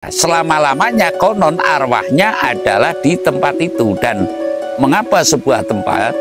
Selama-lamanya konon arwahnya adalah di tempat itu. Dan mengapa sebuah tempat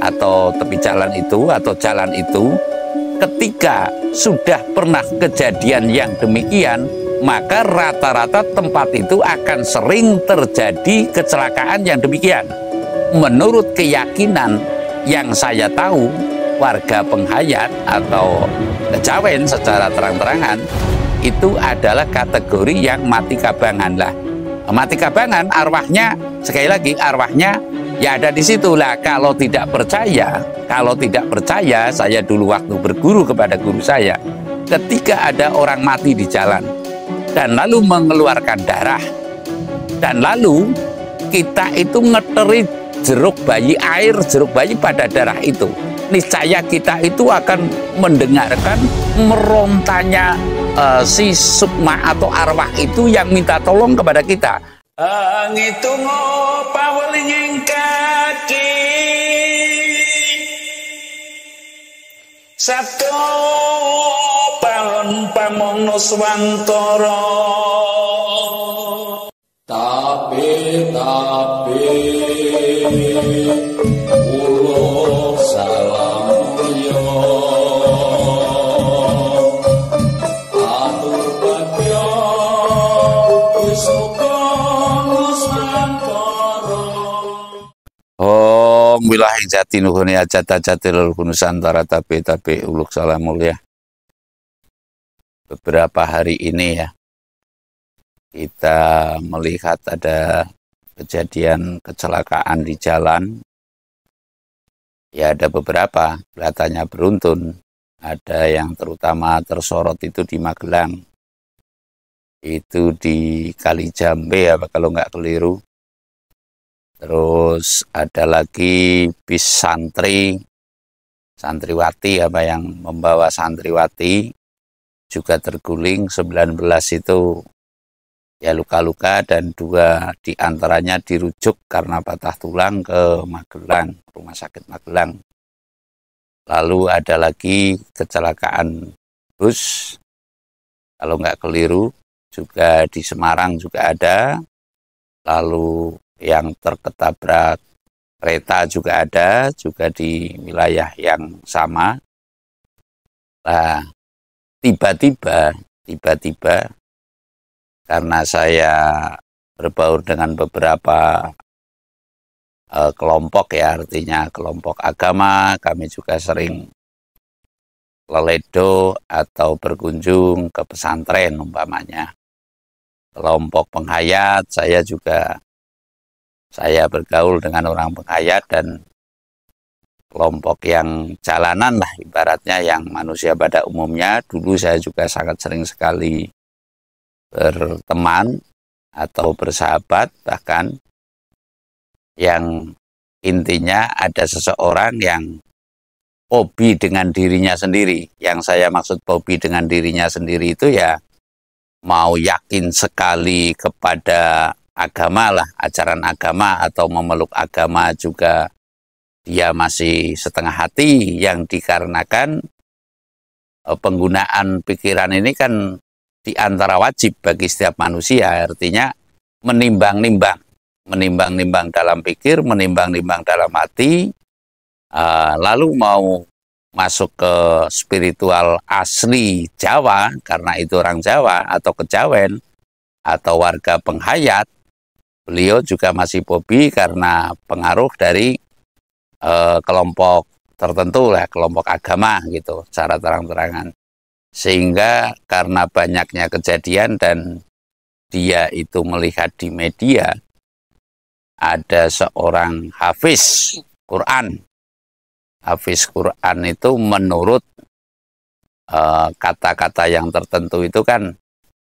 atau tepi jalan itu atau jalan itu ketika sudah pernah kejadian yang demikian, maka rata-rata tempat itu akan sering terjadi kecelakaan yang demikian. Menurut keyakinan yang saya tahu, warga penghayat atau kejawen secara terang-terangan itu adalah kategori yang mati kabangan lah. Mati kabangan arwahnya, sekali lagi arwahnya ya ada di situ lah. Kalau tidak percaya, saya dulu waktu berguru kepada guru saya, ketika ada orang mati di jalan dan lalu mengeluarkan darah, dan lalu kita itu ngeteri jeruk bayi, air jeruk bayi pada darah itu, niscaya kita itu akan mendengarkan merontanya si sukma atau arwah itu yang minta tolong kepada kita. Ngitung paweling kaki sabdo palon pamongno swantara tapi ulo salam yo atur bagyo wis wilayah jati nuhuni ajat-ajati leluhur Nusantara tapi uluk salam mulia. Beberapa hari ini ya kita melihat ada kejadian kecelakaan di jalan. Ya ada beberapa, kelihatannya beruntun. Ada yang terutama tersorot itu di Magelang. Itu di Kalijambe ya kalau nggak keliru. Terus ada lagi bis santriwati apa yang membawa santriwati juga terguling, 19 itu ya luka-luka dan 2 diantaranya dirujuk karena patah tulang ke Magelang, rumah sakit Magelang. Lalu ada lagi kecelakaan bus, kalau nggak keliru juga di Semarang juga ada. Lalu yang terketabrak kereta juga ada, juga di wilayah yang sama. Nah, tiba-tiba karena saya berbaur dengan beberapa kelompok ya, artinya kelompok agama, kami juga sering leledo atau berkunjung ke pesantren umpamanya. Kelompok penghayat, saya bergaul dengan orang penghayat dan kelompok yang jalanan lah ibaratnya, yang manusia pada umumnya. Dulu saya juga sangat sering sekali berteman atau bersahabat, bahkan yang intinya ada seseorang yang hobi dengan dirinya sendiri. Yang saya maksud hobi dengan dirinya sendiri itu ya mau yakin sekali kepada agama lah, ajaran agama atau memeluk agama juga dia masih setengah hati, yang dikarenakan penggunaan pikiran ini kan diantara wajib bagi setiap manusia, artinya menimbang-nimbang dalam pikir, menimbang-nimbang dalam hati, lalu mau masuk ke spiritual asli Jawa, karena itu orang Jawa atau kejawen atau warga penghayat. Beliau juga masih hobi karena pengaruh dari kelompok tertentu lah, kelompok agama gitu, secara terang-terangan. Sehingga karena banyaknya kejadian dan dia itu melihat di media ada seorang hafiz Quran. Hafiz Quran itu menurut kata-kata yang tertentu itu kan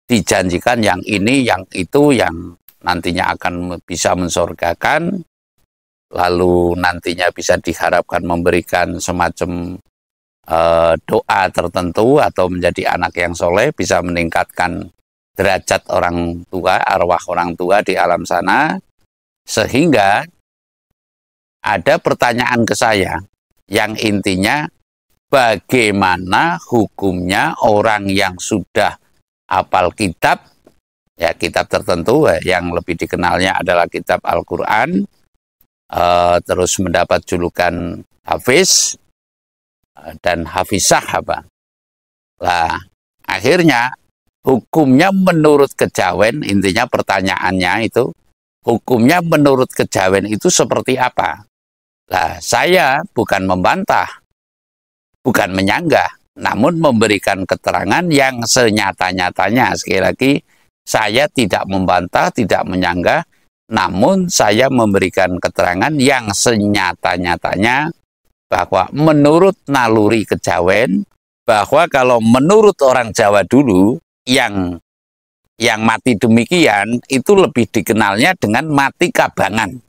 dijanjikan yang ini, yang itu, yang nantinya akan bisa mensurgakan, lalu nantinya bisa diharapkan memberikan semacam doa tertentu atau menjadi anak yang soleh, bisa meningkatkan derajat orang tua, arwah orang tua di alam sana. Sehingga ada pertanyaan ke saya yang intinya, bagaimana hukumnya orang yang sudah hafal kitab ya kitab tertentu yang lebih dikenalnya adalah kitab Al-Quran, terus mendapat julukan Hafiz dan Hafizah apa. Lah, akhirnya hukumnya menurut kejawen, intinya pertanyaannya itu, hukumnya menurut kejawen itu seperti apa? Lah, saya bukan membantah, bukan menyanggah, namun memberikan keterangan yang senyata-nyatanya. Sekali lagi, saya tidak membantah, tidak menyanggah, namun saya memberikan keterangan yang senyata-nyatanya bahwa menurut naluri kejawen, bahwa kalau menurut orang Jawa dulu yang mati demikian itu lebih dikenalnya dengan mati kabangan.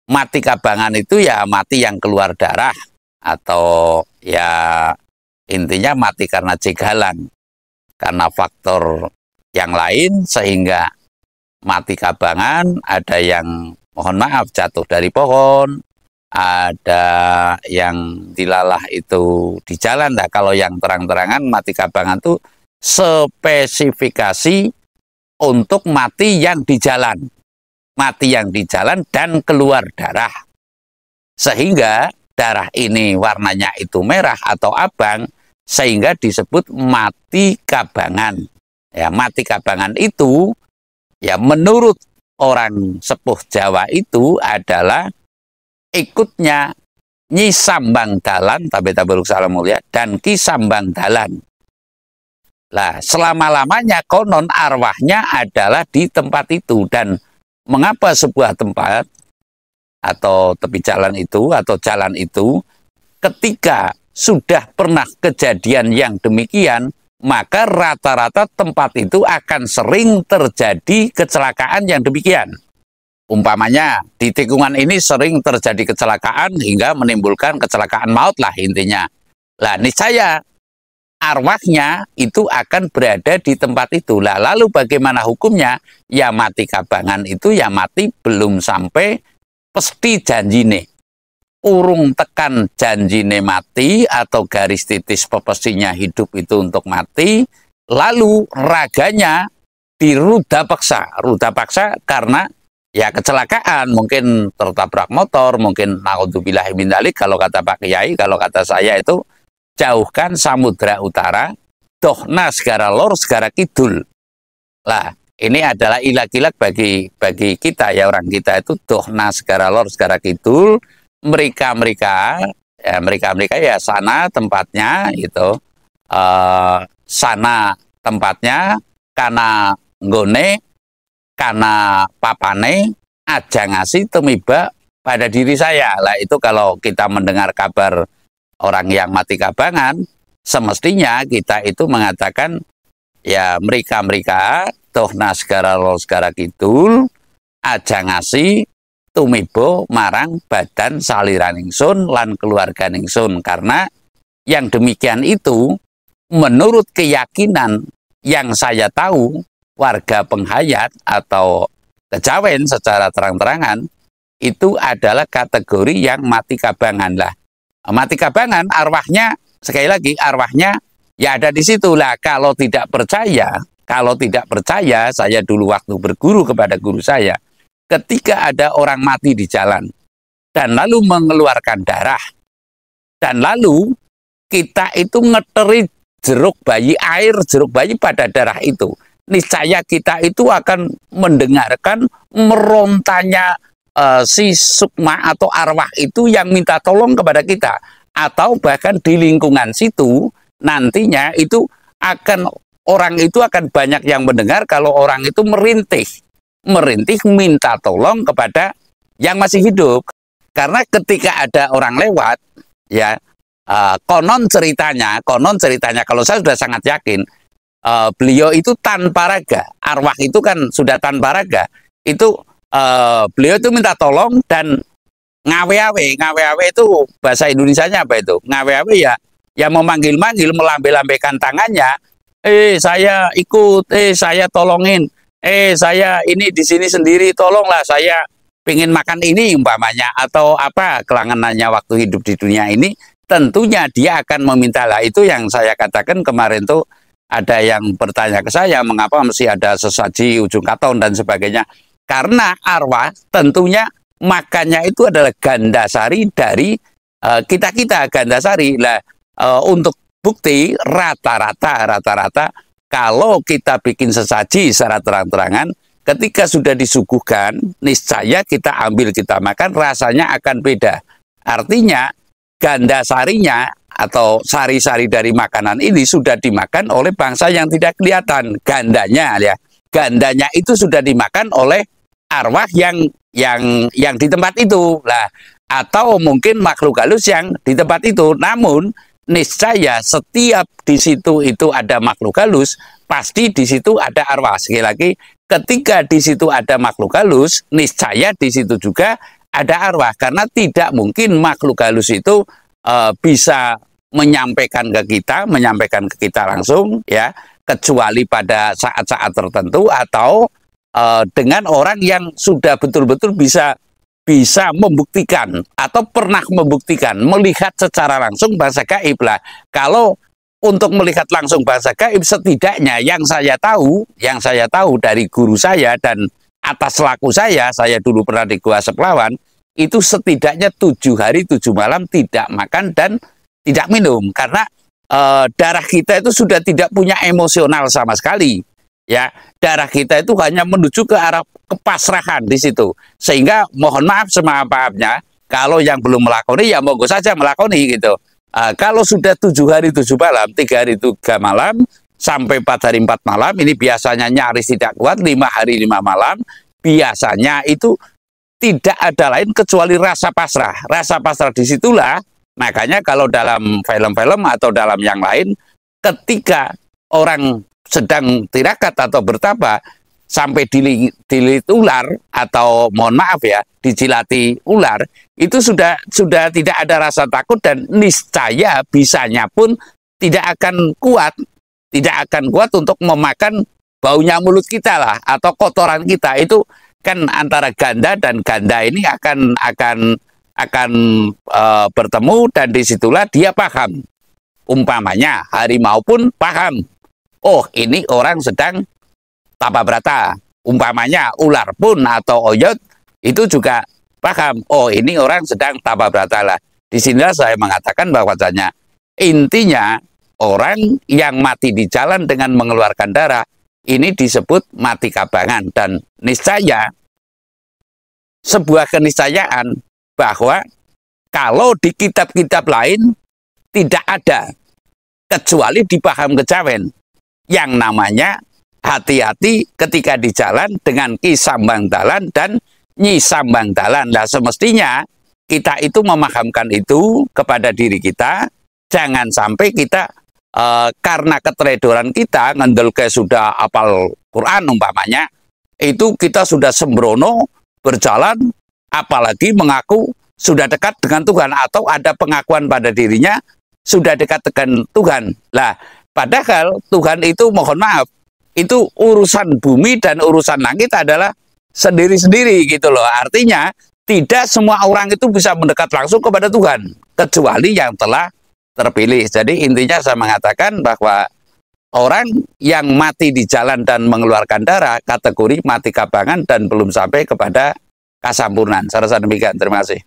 Mati kabangan itu ya mati yang keluar darah, atau ya intinya mati karena jegalan, karena faktor yang lain sehingga mati kabangan. Ada yang mohon maaf jatuh dari pohon, ada yang dilalah itu di jalan. Nah, kalau yang terang-terangan mati kabangan itu spesifikasi untuk mati yang di jalan. Mati yang di jalan dan keluar darah. Sehingga darah ini warnanya itu merah atau abang, sehingga disebut mati kabangan. Ya, mati kabangan itu ya menurut orang sepuh Jawa itu adalah ikutnya Nyi Sambang Dalan, Tabetaburuk Salam Mulia, dan Ki Sambang Dalan. Lah, selama-lamanya konon arwahnya adalah di tempat itu. Dan mengapa sebuah tempat atau tepi jalan itu atau jalan itu ketika sudah pernah kejadian yang demikian, maka rata-rata tempat itu akan sering terjadi kecelakaan yang demikian. Umpamanya di tikungan ini sering terjadi kecelakaan hingga menimbulkan kecelakaan maut lah intinya. Lah, niscaya arwahnya itu akan berada di tempat itu. Lah, lalu bagaimana hukumnya? Ya mati kabangan itu ya mati belum sampai pasti janjine. Urung tekan janjine mati atau garis titis pepestinya hidup itu untuk mati, lalu raganya diruda paksa. Ruda paksa karena ya kecelakaan, mungkin tertabrak motor, mungkin naudzubillahi min dzalik kalau kata Pak Kiai, kalau kata saya itu jauhkan samudra utara, dohna segara lor segara kidul. Lah, ini adalah ilag-ilag bagi kita ya, orang kita itu dohna segara lor segara kidul. Mereka ya sana tempatnya itu, sana tempatnya kana nggone, kana papane aja ngasih tumiba pada diri saya. Lah, itu kalau kita mendengar kabar orang yang mati kabangan, semestinya kita itu mengatakan ya mereka dohna segara lor segara kidul aja ngasih tumibo marang badan saliran ingsun lan keluarga ingsun. Karena yang demikian itu menurut keyakinan yang saya tahu warga penghayat atau kejawen secara terang-terangan itu adalah kategori yang mati kabangan. Lah, mati kabangan arwahnya, sekali lagi arwahnya ya ada di situ. Lah, kalau tidak percaya, saya dulu waktu berguru kepada guru saya, ketika ada orang mati di jalan dan lalu mengeluarkan darah, dan lalu kita itu ngeteri jeruk bayi, air jeruk bayi pada darah itu, niscaya kita itu akan mendengarkan merontanya si sukma atau arwah itu yang minta tolong kepada kita. Atau bahkan di lingkungan situ nantinya itu akan, orang itu akan banyak yang mendengar kalau orang itu merintih minta tolong kepada yang masih hidup. Karena ketika ada orang lewat ya, konon ceritanya kalau saya sudah sangat yakin beliau itu tanpa raga, arwah itu kan sudah tanpa raga, itu beliau itu minta tolong dan ngawe-awe itu bahasa Indonesianya apa itu? Ngawe-awe ya memanggil-manggil, melambai-lambaikan tangannya, saya ikut, saya tolongin, saya ini di sini sendiri, tolonglah, saya pengen makan ini umpamanya, atau apa kelanganannya waktu hidup di dunia ini. Tentunya dia akan meminta. Lah, itu yang saya katakan kemarin tuh ada yang bertanya ke saya, mengapa mesti ada sesaji ujung katon dan sebagainya. Karena arwah tentunya makannya itu adalah gandasari dari kita-kita, gandasari. Lah, untuk bukti rata-rata kalau kita bikin sesaji secara terang-terangan, ketika sudah disuguhkan, niscaya kita ambil, kita makan, rasanya akan beda. Artinya, gandasarinya atau sari-sari dari makanan ini sudah dimakan oleh bangsa yang tidak kelihatan. Gandanya, ya. Gandanya itu sudah dimakan oleh arwah yang di tempat itu. Lah, atau mungkin makhluk halus yang di tempat itu. Namun, niscaya setiap di situ itu ada makhluk halus, pasti di situ ada arwah. Sekali lagi, ketika di situ ada makhluk halus, niscaya di situ juga ada arwah. Karena tidak mungkin makhluk halus itu bisa menyampaikan ke kita langsung, ya, kecuali pada saat-saat tertentu atau dengan orang yang sudah betul-betul bisa membuktikan atau pernah membuktikan, melihat secara langsung bahasa gaib. Lah, kalau untuk melihat langsung bahasa gaib, setidaknya yang saya tahu dari guru saya dan atas laku saya dulu pernah di Gua Seplawan, itu setidaknya 7 hari 7 malam tidak makan dan tidak minum, karena darah kita itu sudah tidak punya emosional sama sekali. Ya, darah kita itu hanya menuju ke arah kepasrahan di situ. Sehingga mohon maaf semaaf-maafnya, kalau yang belum melakoni ya monggo saja melakoni gitu. Kalau sudah 7 hari 7 malam, 3 hari 3 malam, sampai 4 hari 4 malam, ini biasanya nyaris tidak kuat, 5 hari 5 malam, biasanya itu tidak ada lain kecuali rasa pasrah. Rasa pasrah disitulah, makanya kalau dalam film-film atau dalam yang lain, ketika orang sedang tirakat atau bertapa sampai dililit ular atau mohon maaf ya dijilati ular, itu sudah tidak ada rasa takut dan niscaya bisanya pun tidak akan kuat untuk memakan baunya mulut kita lah atau kotoran kita. Itu kan antara ganda dan ganda ini akan bertemu, dan disitulah dia paham. Umpamanya harimau pun paham, oh ini orang sedang tapa brata. Umpamanya ular pun atau oyot itu juga paham, oh ini orang sedang tapa brata. Lah, disinilah saya mengatakan bahwasanya intinya orang yang mati di jalan dengan mengeluarkan darah ini disebut mati kabangan, dan niscaya sebuah keniscayaan bahwa kalau di kitab-kitab lain tidak ada kecuali di paham kejawen yang namanya hati-hati ketika di jalan dengan kisambang dalan dan nyisambang dalan. Nah, semestinya kita itu memahamkan itu kepada diri kita, jangan sampai kita karena keteledoran kita ngendelke sudah apal Quran umpamanya, itu kita sudah sembrono berjalan, apalagi mengaku sudah dekat dengan Tuhan atau ada pengakuan pada dirinya sudah dekat dengan Tuhan. Lah, padahal Tuhan itu mohon maaf, itu urusan bumi dan urusan langit adalah sendiri-sendiri gitu loh. Artinya tidak semua orang itu bisa mendekat langsung kepada Tuhan kecuali yang telah terpilih. Jadi intinya saya mengatakan bahwa orang yang mati di jalan dan mengeluarkan darah kategori mati kabangan dan belum sampai kepada kasampurnan. Saya rasa demikian. Terima kasih.